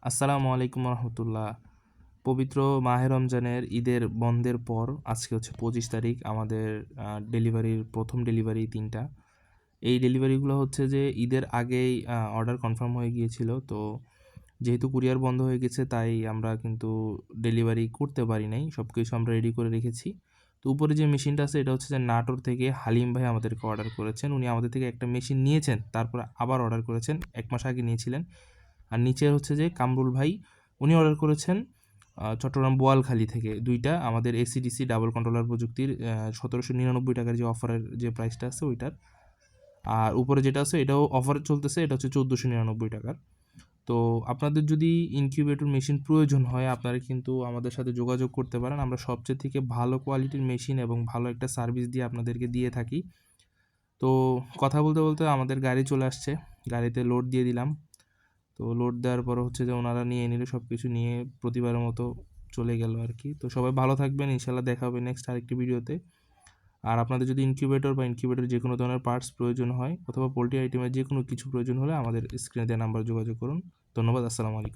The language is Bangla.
আসসালামু আলাইকুম রহমতুল্লাহ। পবিত্র মাহে রমজানের ঈদের বন্ধের পর আজকে হচ্ছে 25 তারিখ। আমাদের ডেলিভারির প্রথম ডেলিভারি 3টা। এই ডেলিভারিগুলো হচ্ছে যে ঈদের আগেই অর্ডার কনফার্ম হয়ে গিয়েছিল। তো যেহেতু কুরিয়ার বন্ধ হয়ে গেছে তাই আমরা কিন্তু ডেলিভারি করতে পারি নাই, সব কিছু আমরা রেডি করে রেখেছি। তো উপরে যে মেশিনটা আছে এটা হচ্ছে যে নাটোর থেকে হালিম ভাই আমাদেরকে অর্ডার করেছেন। উনি আমাদের থেকে একটা মেশিন নিয়েছেন, তারপর আবার অর্ডার করেছেন, 1 মাস আগে নিয়েছিলেন। আর নিচে হচ্ছে যে কামরুল ভাই, উনি অর্ডার করেছেন চট্টগ্রাম বোয়ালখালী থেকে 2টা আমাদের এসিডিসি ডাবল কন্ট্রোলার প্রযুক্তির 1799 টাকার যে অফারের যে প্রাইসটা আছে ওইটার। আর উপরে যেটা আছে এটাও অফার চলতেছে, এটা হচ্ছে 1499 টাকার। তো আপনাদের যদি ইনকিউবেটর মেশিন প্রয়োজন হয় আপনারা কিন্তু আমাদের সাথে যোগাযোগ করতে পারেন। আমরা সবচেয়ে থেকে ভালো কোয়ালিটির মেশিন এবং ভালো একটা সার্ভিস দিয়ে আপনাদেরকে দিয়ে থাকি। তো কথা বলতে বলতে আমাদের গাড়ি চলে আসছে, গাড়িতে লোড দিয়ে দিলাম। তো লোড দেওয়ার পর হচ্ছে যে ওনারা নিয়ে নিল, সব কিছু নিয়ে প্রতিবারের মতো চলে গেল আর কি। তো সবাই ভালো থাকবেন, ইনশাল্লাহ দেখা হবে নেক্সট আরেকটি ভিডিওতে। আর আপনাদের যদি ইনকিউবেটর যে কোনো ধরনের পার্টস প্রয়োজন হয় অথবা পোল্ট্রি আইটেমের যে কোনো কিছু প্রয়োজন হলে আমাদের স্ক্রিনে দেওয়া নাম্বার যোগাযোগ করুন। ধন্যবাদ, আসসালামু আলাইকুম।